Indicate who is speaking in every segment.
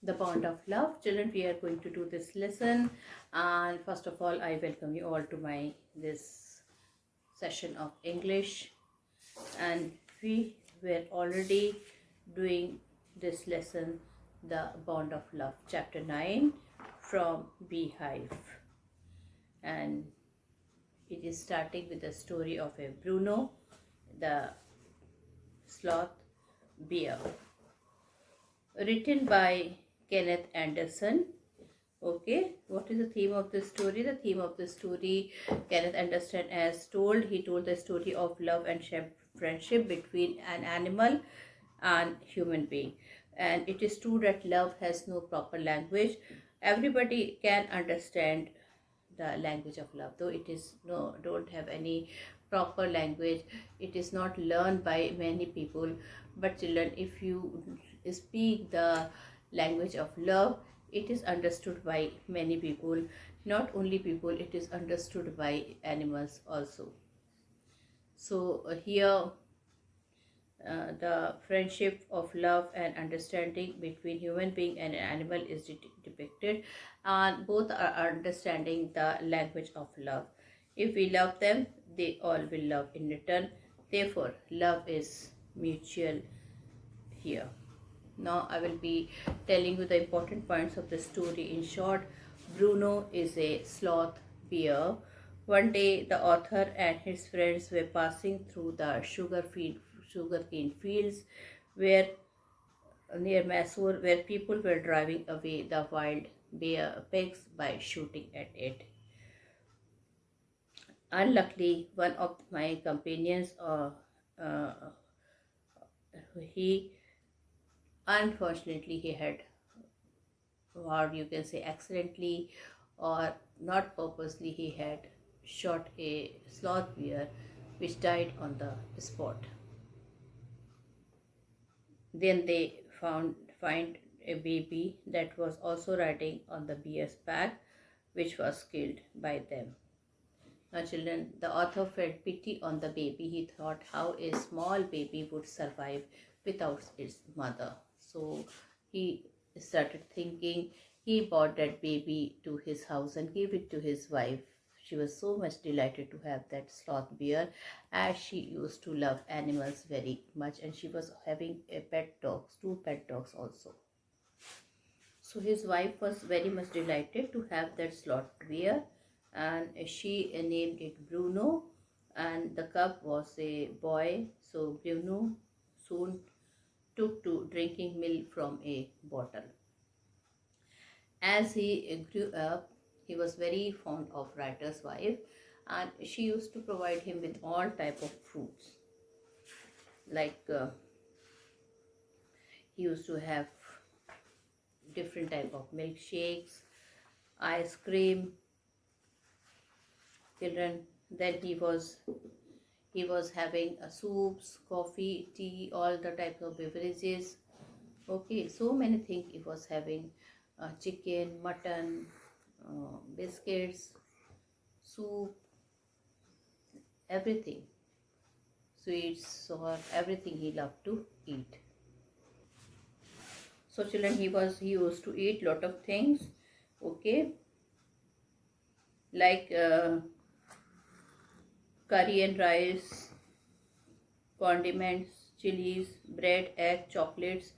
Speaker 1: the bond of love. Children, we are going to do this lesson, and first of all I welcome you all to my this session of English. And we were already doing this lesson, the bond of love, chapter 9 from Beehive, and it is starting with the story of a Bruno the sloth bear, written by Kenneth Anderson. Okay, what is the theme of the story? The theme of the story, Kenneth Anderson has told, he told the story of love and friendship between an animal and human being. And it is true that love has no proper language. Everybody can understand the language of love, though it is no don't have any proper language. It is not learned by many people. But children, if you speak the language of love, it is understood by many people. Not only people, it is understood by animals also. So here the friendship of love and understanding between human being and an animal is depicted, and both are understanding the language of love. If we love them, they all will love in return. Therefore love is mutual here. Now I will be telling you the important points of the story in short. Bruno is a sloth bear. One day the author and his friends were passing through the sugarcane fields where near Mysore, where people were driving away the wild bear pigs by shooting at it. Unluckily, one of my companions, uh, he unfortunately he had, or you can say accidentally or not purposely, he had shot a sloth bear which died on the spot. Then they find a baby that was also riding on the bear's back, which was killed by them. Now children, the author felt pity on the baby. He thought how a small baby would survive without its mother. So he started thinking. He brought that baby to his house and gave it to his wife. She was so much delighted to have that sloth bear, as she used to love animals very much, and she was having a pet dogs, two pet dogs also. So his wife was very much delighted to have that sloth bear, and she named it Bruno, and the cub was a boy. So Bruno soon took to drinking milk from a bottle. As he grew up, he was very fond of writer's wife, and she used to provide him with all type of fruits. Like he used to have different type of milkshakes, ice cream, children. Then he was having soups, coffee, tea, all the types of beverages. Okay, so many things he was having, chicken, mutton, biscuits, soup, everything, sweets, sour, everything he loved to eat. So children, he used to eat lot of things. Okay, like curry and rice, condiments, chilies, bread, egg, chocolates,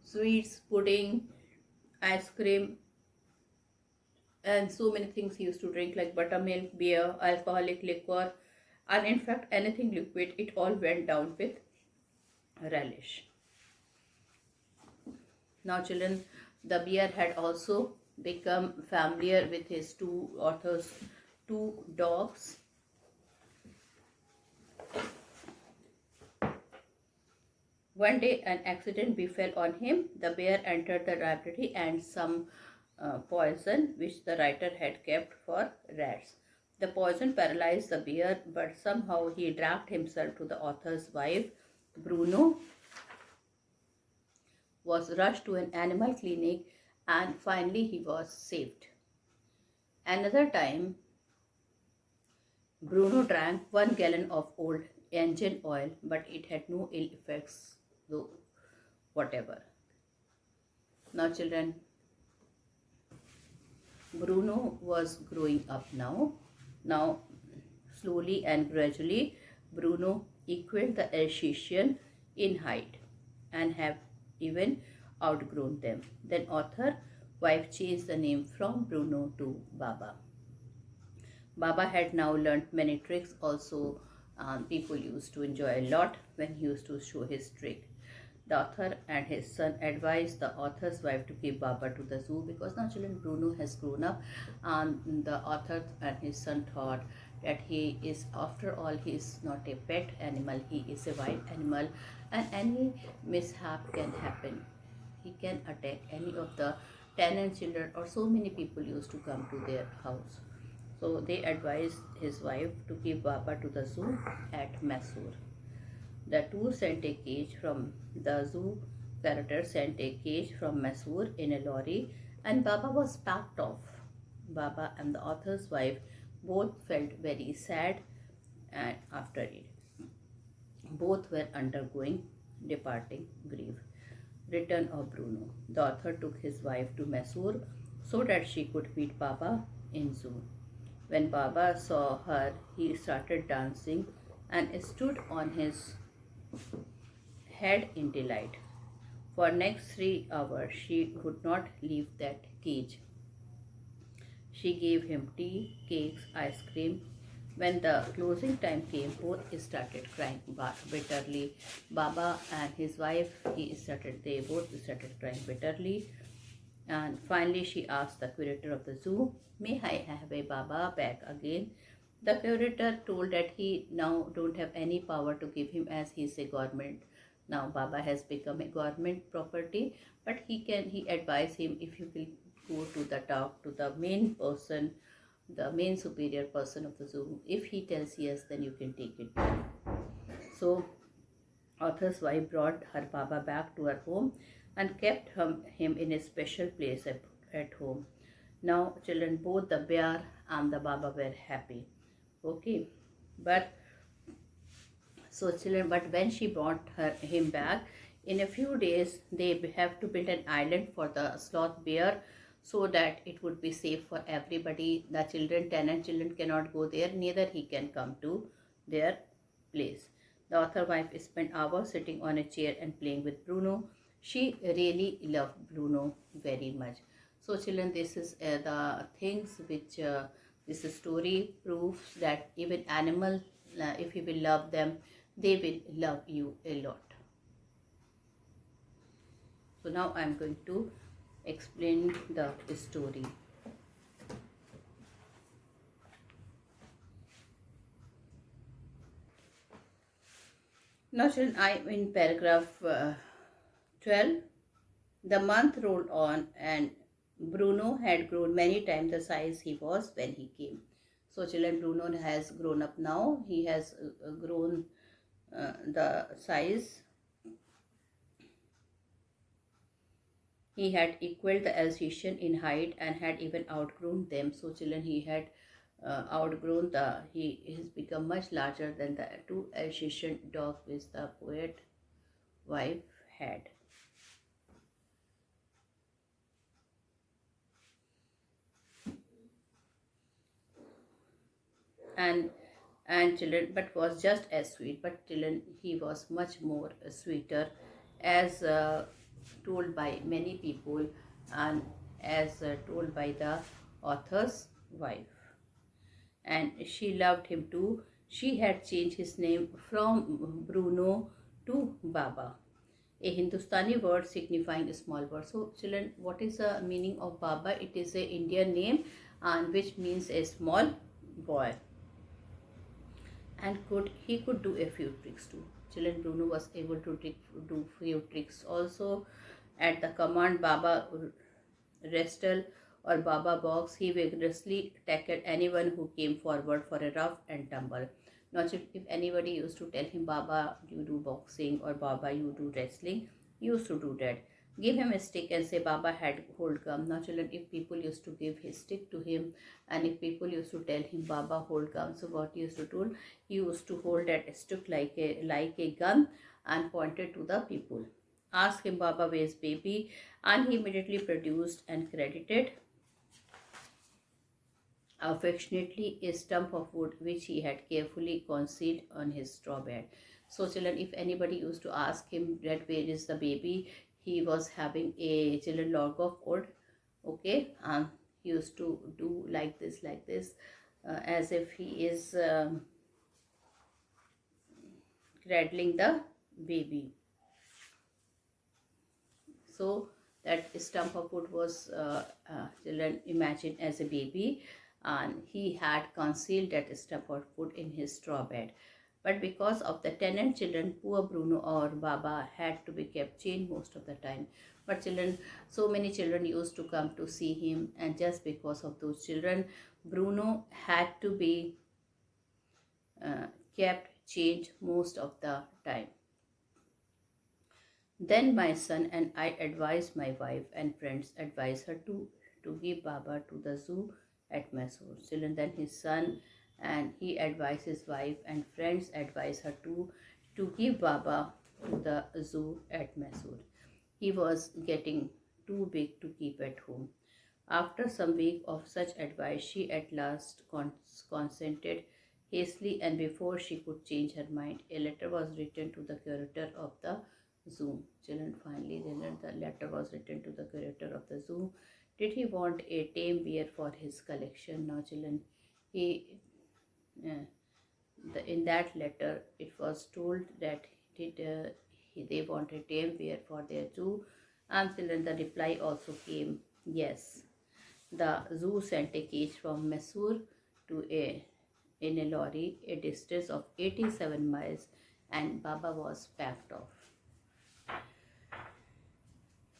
Speaker 1: sweets, pudding, ice cream, and so many things he used to drink, like buttermilk, beer, alcoholic liquor, and in fact anything liquid, it all went down with relish. Now children, the bear had also become familiar with his two authors, two dogs. One day an accident befell on him. The bear entered the library and some poison which the writer had kept for rats. The poison paralyzed the bear, but somehow he dragged himself to the author's wife. Bruno was rushed to an animal clinic, and finally he was saved. Another time, Bruno drank 1 gallon of old engine oil, but it had no ill effects, though whatever. Now children, Bruno was growing up now. Now slowly and gradually Bruno equaled the Alsatian in height and have even outgrown them. Then author wife changed the name from Bruno to Baba. Baba had now learnt many tricks also. People used to enjoy a lot when he used to show his trick. The author and his son advised the author's wife to keep Baba to the zoo because now children Bruno has grown up, and the author and his son thought that he is, after all, he is not a pet animal, he is a wild animal, and any mishap can happen. He can attack any of the tenant children, or so many people used to come to their house. So they advised his wife to keep Baba to the zoo at Mysore. The two sent a cage from the zoo. Curator sent a cage from Mysore in a lorry, and Baba was packed off. Baba and the author's wife both felt very sad, and after it, both were undergoing departing grief. Return of Bruno. The author took his wife to Mysore so that she could meet Baba in zoo. When Baba saw her, he started dancing and stood on his head in delight. For next 3 hours she would not leave that cage. She gave him tea, cakes, ice cream. When the closing time came, both started crying bitterly. Baba and his wife, they both started crying bitterly. And finally she asked the curator of the zoo, "May I have a Baba back again?" The curator told that he now don't have any power to give him as he is a government. Now Baba has become a government property, but he advised him, if you will go to the talk to the main person, the main superior person of the zoo. If he tells yes, then you can take it back. So author's wife brought her Baba back to her home and kept him in a special place at home. Now children, both the bear and the Baba were happy. Okay, but but when she brought him back, in a few days they have to build an island for the sloth bear so that it would be safe for everybody. The children, tenant children, cannot go there, neither he can come to their place. The author wife spent hours sitting on a chair and playing with Bruno. She really loved Bruno very much. So children, this is the things which this story proves, that even animal, if you will love them, they will love you a lot. So now I am going to explain the story. Now children, I am in paragraph 12. The month rolled on and Bruno had grown many times the size he was when he came. So children, Bruno has grown up now. He has grown the size. He had equaled the Alsatian in height and had even outgrown them. So children, he had he has become much larger than the two Alsatian dogs which the poet wife had. And children, but was just as sweet, but children, he was much more sweeter, as told by many people, and as told by the author's wife. And she loved him too. She had changed his name from Bruno to Baba, a Hindustani word signifying a small bird. So children, what is the meaning of Baba? It is a Indian name, and which means a small boy. And he could do a few tricks too. Children, Bruno was able to do few tricks also. At the command Baba wrestle or Baba box, he vigorously tackled anyone who came forward for a rough and tumble. Not if anybody used to tell him, Baba, you do boxing, or Baba, you do wrestling, he used to do that. Give him a stick and say, Baba had hold gum. Now children, if people used to give his stick to him, and if people used to tell him, Baba hold gum, so what he used to do, he used to hold that stick like a gun and pointed to the people. asked him Baba where's baby, and he immediately produced and credited affectionately a stump of wood which he had carefully concealed on his straw bed. So children, if anybody used to ask him that where is the baby, he was having a children log of wood. Okay, he used to do like this, as if he is cradling the baby. So that stump of wood was children imagined as a baby, and he had concealed that stump of wood in his straw bed. But because of the tenant children, poor Bruno or Baba had to be kept chained most of the time. But children, so many children used to come to see him, and just because of those children, Bruno had to be uh, kept chained most of the time. Then my son and I advised my wife and friends advised her to give Baba to the zoo at Mysore. Children, then his son and he advised his wife and friends advised her to give Baba to the zoo at Mysore. He was getting too big to keep at home. After some week of such advice, she at last consented hastily, and before she could change her mind, a letter was written to the curator of the zoo. Children, finally, the letter was written to the curator of the zoo. Did he want a tame bear for his collection? Now, children, he in that letter it was told that they want a tame bear for their zoo, and children, the reply also came yes. The zoo sent a cage from Mysore to in a lorry, a distance of 87 miles, and Baba was packed off.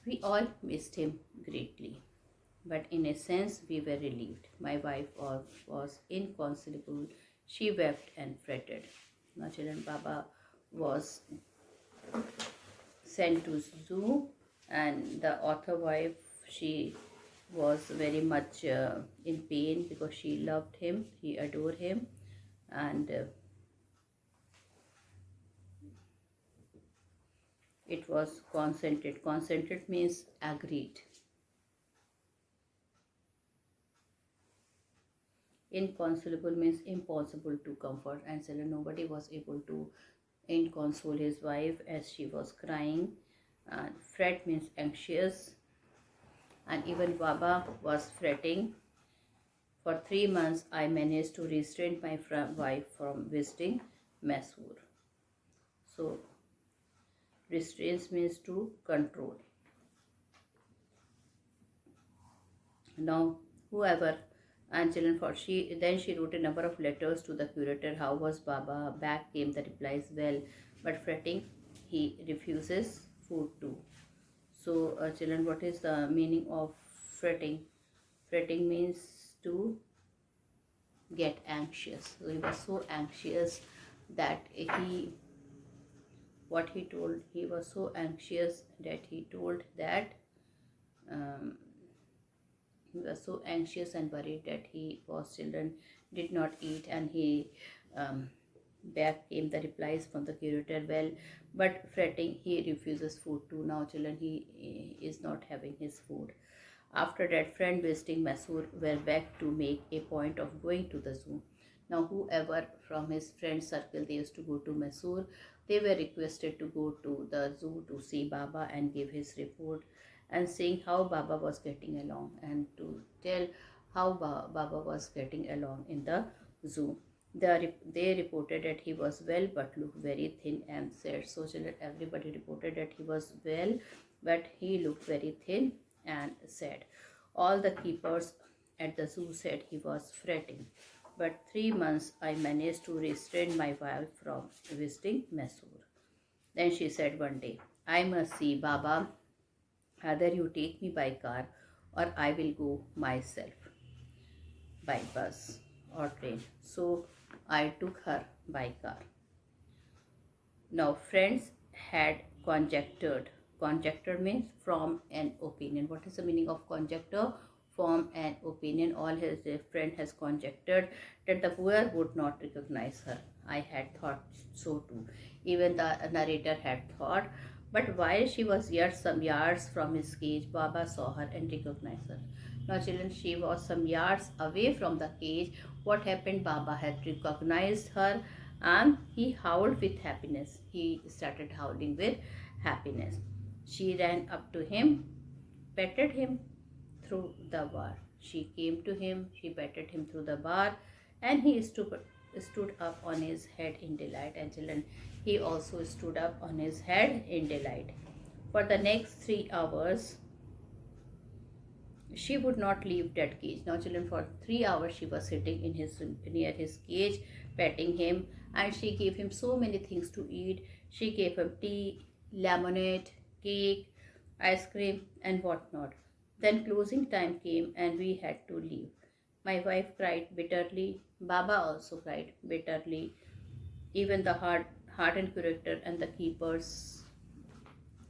Speaker 1: We all missed him greatly, but in a sense we were relieved. My wife was inconsolable. She wept and fretted. Now, children, Baba was sent to zoo, and the author wife, she was very much in pain because she loved him, she adored him, and it was consented. Consented means agreed. Inconsolable means impossible to comfort, and so nobody was able to inconsole his wife as she was crying. And fret means anxious, and even Baba was fretting. For 3 months, I managed to restrain my wife from visiting Mysore. So, restraints means to control. Now, whoever and children for she wrote a number of letters to the curator. How was Baba? Back came the replies. Well, but fretting, he refuses food too. So, children, what is the meaning of fretting? Fretting means to get anxious. So he was so anxious that what he told, he was so anxious that he told that um, he was so anxious and worried that he was children did not eat, and he um, back came the replies from the curator. Well, but fretting, he refuses food too. Now, children, he is not having his food. After that, friend visiting Mysore were back to make a point of going to the zoo. Now, whoever from his friend circle they used to go to Mysore, they were requested to go to the zoo to see Baba and give his report and saying how Baba was getting along and to tell how Baba was getting along in the zoo. They reported that he was well but looked very thin and sad. So everybody reported that he was well but he looked very thin and sad. All the keepers at the zoo said he was fretting. But 3 months I managed to restrain my wife from visiting Mysore. Then she said one day, I must see Baba. Either you take me by car or I will go myself by bus or train. So I took her by car. Now, friends had conjectured. Conjecture means from an opinion. What is the meaning of conjecture? From an opinion. All his friend has conjectured that the boy would not recognize her. I had thought so too. Even the narrator had thought, But while she was yet some yards from his cage, Baba saw her and recognized her. Now, children, she was some yards away from the cage. What happened? Baba had recognized her and he howled with happiness. He started howling with happiness. She ran up to him, petted him through the bar. She came to him, she patted him through the bar, and he stood up on his head in delight. And children, he also stood up on his head in delight. For the next 3 hours, she would not leave that cage. Now, children, for 3 hours she was sitting in his near his cage, petting him, and she gave him so many things to eat. She gave him tea, lemonade, cake, ice cream, and whatnot. Then closing time came, and we had to leave. My wife cried bitterly. Baba also cried bitterly. Even the hardened curator and the keepers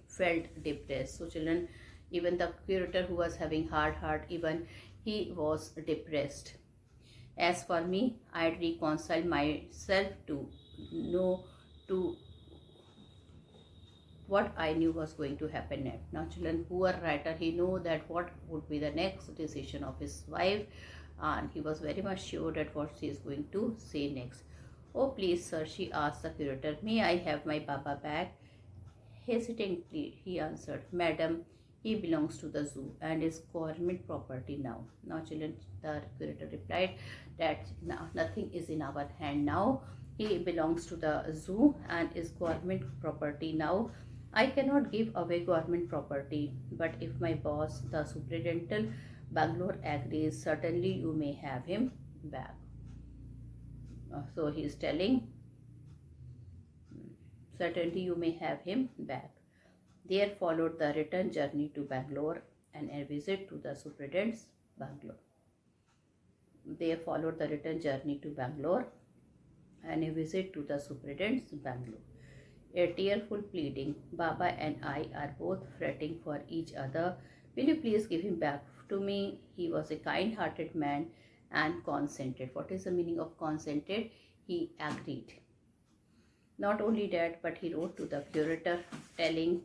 Speaker 1: felt depressed. So, children, even the curator who was having hard heart, even he was depressed. As for me, I had reconciled myself to know to what I knew was going to happen next. Now, children, poor writer, he knew that what would be the next decision of his wife, and he was very much sure that what she is going to say next. Oh, please, sir, she asked the curator, may I have my Baba back? Hesitantly, he answered, Madam, he belongs to the zoo and is government property now. Now, children, the curator replied that now nothing is in our hand now. He belongs to the zoo and is government property now. I cannot give away government property, but if my boss, the superintendent Bangalore, agrees, certainly you may have him back. So he is telling, certainly you may have him back. There followed the return journey to Bangalore and a visit to the superintendent's Bangalore. There followed the return journey to Bangalore and a visit to the superintendent's Bangalore. A tearful pleading, Baba and I are both fretting for each other. Will you please give him back to me? He was a kind-hearted man and consented. What is the meaning of consented? He agreed. Not only that, but he wrote to the curator telling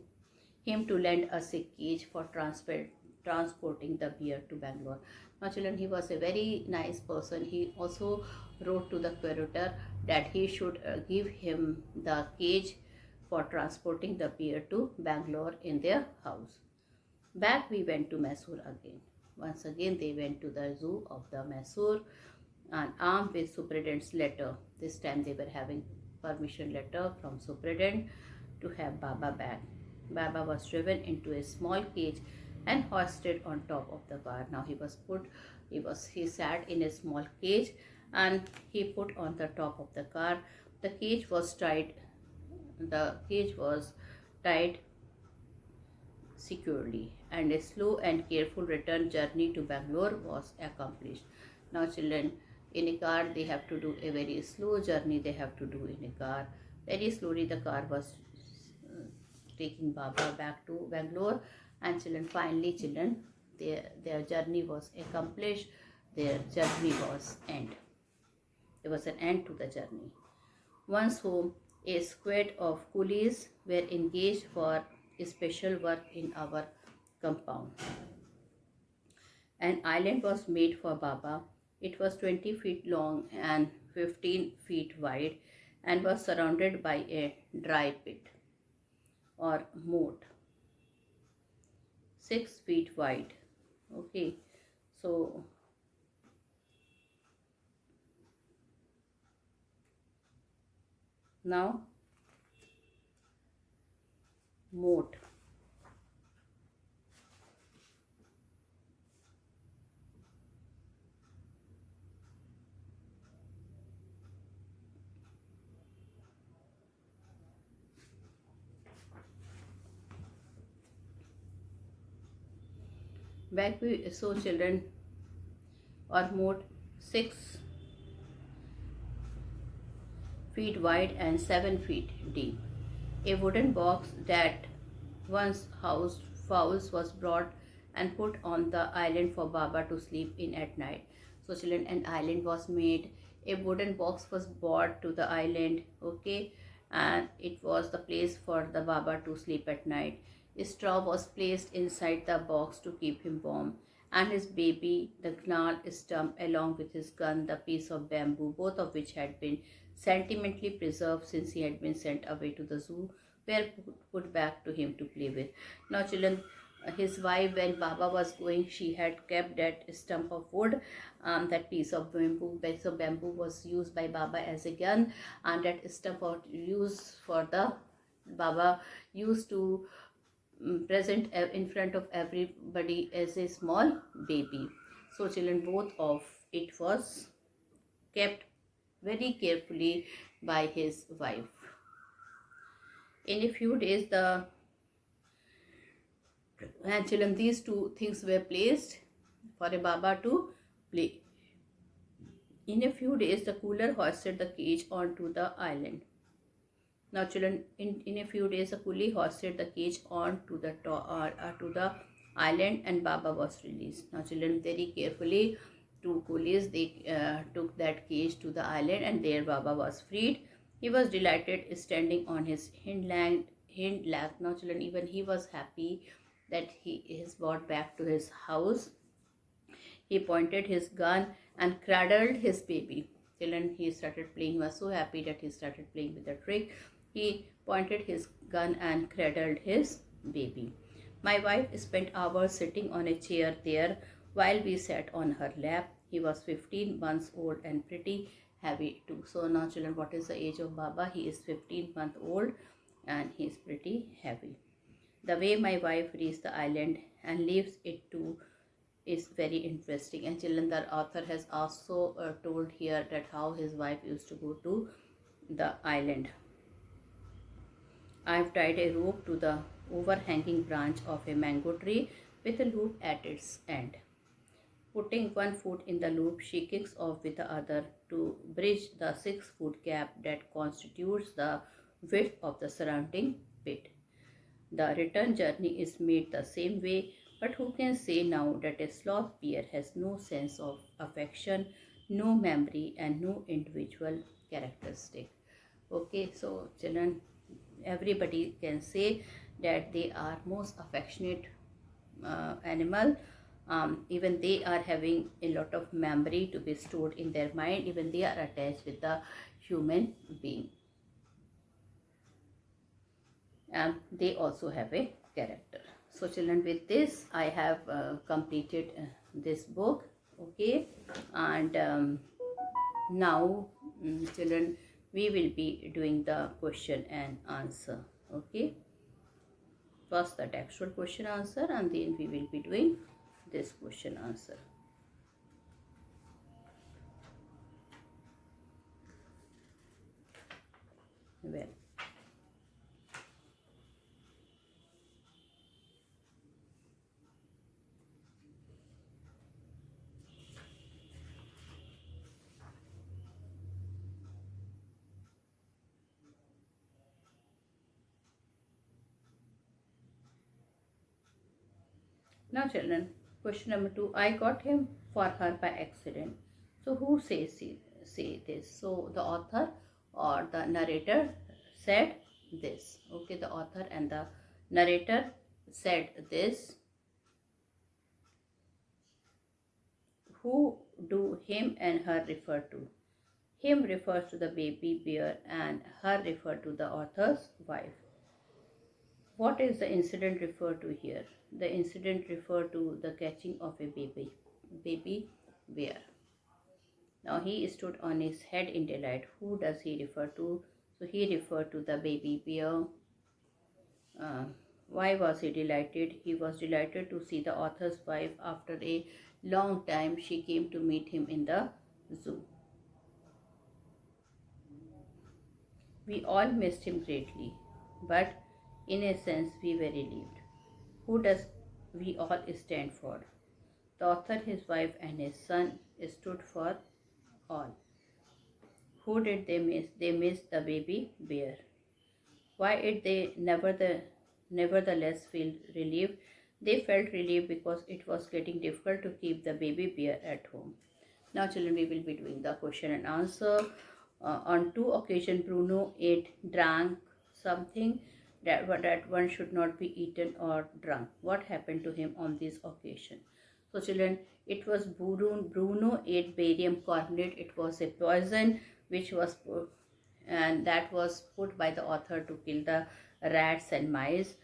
Speaker 1: him to lend us a cage for transporting the bear to Bangalore. Now, children, he was a very nice person. He also wrote to the curator that he should give him the cage for transporting the bear to Bangalore in their house. Back we went to Mysore again. Once again, they went to the zoo of the Mysore and armed with superintendent's letter. This time they were having permission letter from superintendent to have Baba back. Baba was driven into a small cage and hoisted on top of the car. Now he sat in a small cage and he put on the top of the car. The cage was tied securely, and a slow and careful return journey to Bangalore was accomplished. Now, children, in a car they have to do a very slow journey. They have to do in a car very slowly. The car was taking Baba back to Bangalore, and children, finally, children, their journey was accomplished. Their journey was end. There was an end to the journey. Once home, a squad of coolies were engaged for special work in our compound. An island was made for Baba. It was 20 feet long and 15 feet wide and was surrounded by a dry pit or moat, 6 feet wide. Okay, so now moat. So children, or moat, 6 feet wide and 7 feet deep. A wooden box that once housed fowls was brought and put on the island for Baba to sleep in at night. So children, an island was made. A wooden box was brought to the island, okay, and it was the place for the Baba to sleep at night. Straw was placed inside the box to keep him warm, and his baby, the gnarled stump, along with his gun, the piece of bamboo, both of which had been sentimentally preserved since he had been sent away to the zoo, were put back to him to play with. Now, children, his wife, when Baba was going, she had kept that stump of wood, that piece of bamboo. Piece of bamboo was used by Baba as a gun, and that stump was used for the Baba used to present in front of everybody as a small baby. So, children, both of it was kept very carefully by his wife. In a few days, the and children, these two things were placed for a Baba to play. In a few days, the cooler hoisted the cage onto the island. Now, children, in a few days, the coolie hoisted the cage onto to the island, and Baba was released. Now, children, very carefully, two coolies they took that cage to the island, and there Baba was freed. He was delighted, standing on his hind leg. Now, children, even he was happy that he is brought back to his house. He pointed his gun and cradled his baby. Children, he started playing. He was so happy that he started playing with the trick. He pointed his gun and cradled his baby. My wife spent hours sitting on a chair there while we sat on her lap. He was 15 months old and pretty heavy too. So now, children, what is the age of Baba? He is 15-month old and he is pretty heavy. The way my wife reached the island and leaves it to is very interesting. And children, the author has also told here that how his wife used to go to the island. I have tied a rope to the overhanging branch of a mango tree with a loop at its end. Putting one foot in the loop, she kicks off with the other to bridge the 6-foot gap that constitutes the width of the surrounding pit. The return journey is made the same way, but who can say now that a sloth bear has no sense of affection, no memory, and no individual characteristic? Okay, so children, everybody can say that they are most affectionate animal. Even they are having a lot of memory to be stored in their mind. Even they are attached with the human being. And they also have a character. So children, with this I have completed this book. Okay, and now children, we will be doing the question and answer. Okay, first the textual question answer, and then we will be doing this question answer. Well, now children, question number 2. I got him for her by accident. So who say this? So the author or the narrator said this. Okay, the author and the narrator said this. Who do him and her refer to? Him refers to the baby bear and her refer to the author's wife. What is the incident referred to here? The incident referred to the catching of a baby bear. Now he stood on his head in delight. Who does he refer to? So he referred to the baby bear. Why was he delighted? He was delighted to see the author's wife. After a long time, she came to meet him in the zoo. We all missed him greatly, but in a sense, we were relieved. Who does we all stand for? The author, his wife, and his son stood for all. Who did they miss? They missed the baby bear. Why did they nevertheless feel relieved? They felt relieved because it was getting difficult to keep the baby bear at home. Now, children, we will be doing the question and answer. On two occasions, Bruno drank something that one should not be eaten or drunk. What happened to him on this occasion? So, children, it was Bruno ate barium carbonate. It was a poison which was put, and that was put by the author to kill the rats and mice.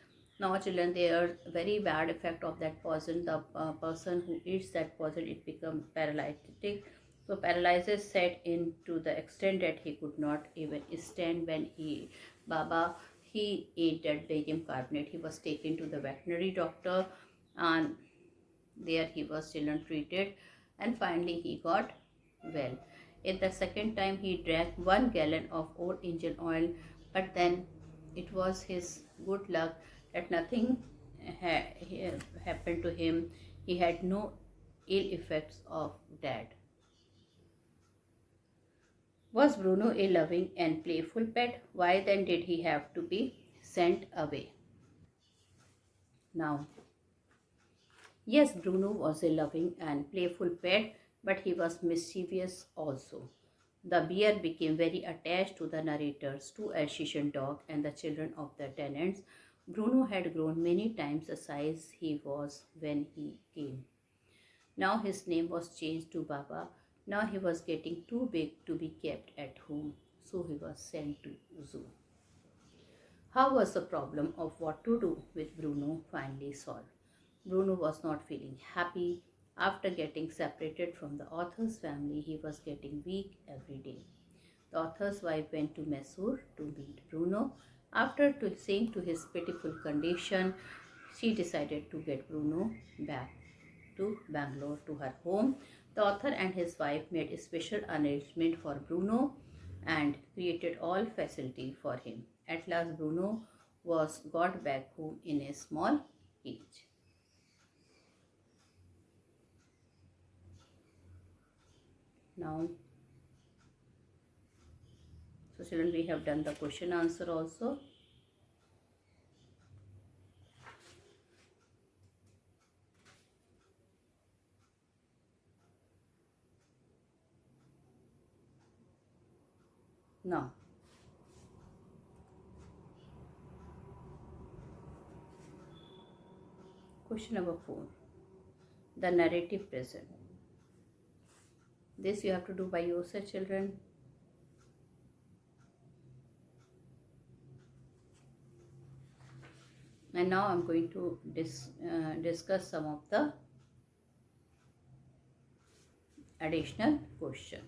Speaker 1: Now, children, there are very bad effect of that poison. The person who eats that poison, it becomes paralytic. So paralysis set in to the extent that he could not even stand when he ate that barium carbonate. He was taken to the veterinary doctor, and there he was children treated, and finally he got well. In the second time he drank 1 gallon of old engine oil, but then it was his good luck that nothing happened to him. He had no ill effects of that. Was Bruno a loving and playful pet? Why then did he have to be sent away? Now, yes, Bruno was a loving and playful pet, but he was mischievous also. The bear became very attached to the narrator's two Alsatian dog and the children of the tenants. Bruno had grown many times the size he was when he came. Now his name was changed to Baba. Now he was getting too big to be kept at home, so he was sent to zoo. How was the problem of what to do with Bruno finally solved? Bruno was not feeling happy. After getting separated from the author's family, he was getting weak every day. The author's wife went to Mysore to meet Bruno. After seeing to his pitiful condition, she decided to get Bruno back to Bangalore to her home. The author and his wife made a special arrangement for Bruno and created all facility for him. At last, Bruno was got back home in a small cage. Now, so children, we have done the question answer also. Now, question number 4. The narrative present. This you have to do by yourself, children. And now I'm going to discuss some of the additional question.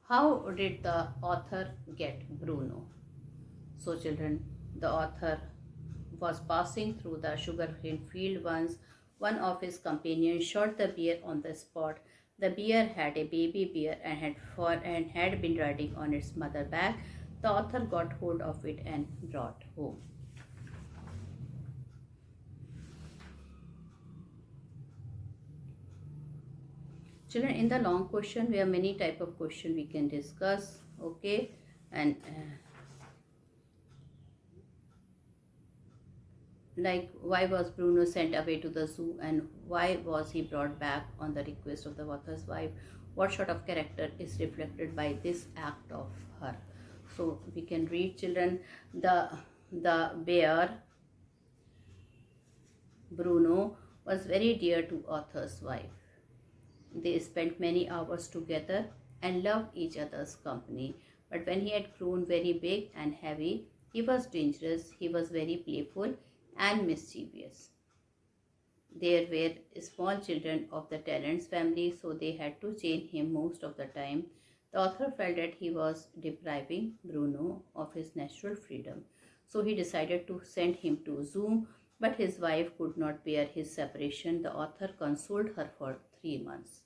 Speaker 1: How did the author get Bruno? So children, the author was passing through the sugarcane field once. One of his companions shot the bear on the spot. The bear had a baby bear and had been riding on its mother back. The author got hold of it and brought home. Children, in the long question, we have many type of question we can discuss. Okay, and like why was Bruno sent away to the zoo and why was he brought back on the request of the author's wife? What sort of character is reflected by this act of her? So we can read, children. The bear Bruno was very dear to author's wife. They spent many hours together and loved each other's company. But when he had grown very big and heavy, he was dangerous, he was very playful and mischievous. There were small children of the tenant's family, so they had to chain him most of the time. The author felt that he was depriving Bruno of his natural freedom, so he decided to send him to zoo, but his wife could not bear his separation. The author consoled her for 3 months.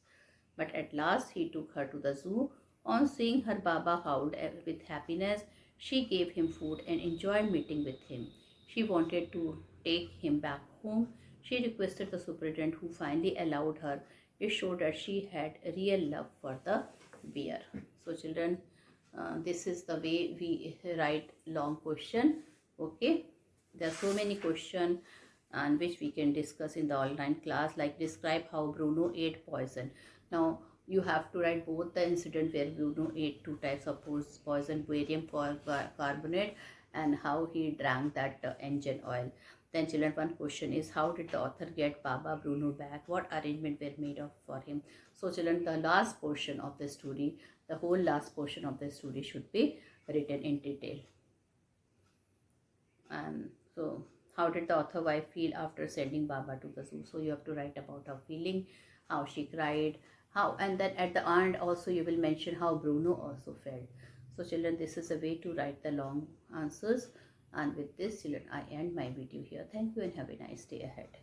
Speaker 1: But at last he took her to the zoo. On seeing her, Baba howled with happiness. She gave him food and enjoyed meeting with him. She wanted to take him back home. She requested the superintendent, who finally allowed her. It showed that she had real love for the bear. So children, this is the way we write long question. Okay, there are so many questions and which we can discuss in the online class, like describe how Bruno ate poison. Now You have to write both the incident where Bruno ate 2 types of poison, barium carbonate, and how he drank that engine oil. Then children, one question is, how did the author get Baba Bruno back? What arrangement were made of for him? So children, the last portion of the story, the whole last portion of the story should be written in detail. And so how did the author wife feel after sending Baba to the zoo? So you have to write about her feeling, how she cried, how, and then at the end also you will mention how Bruno also felt. So children, this is a way to write the long answers. And with this children, I end my video here. Thank you and have a nice day ahead.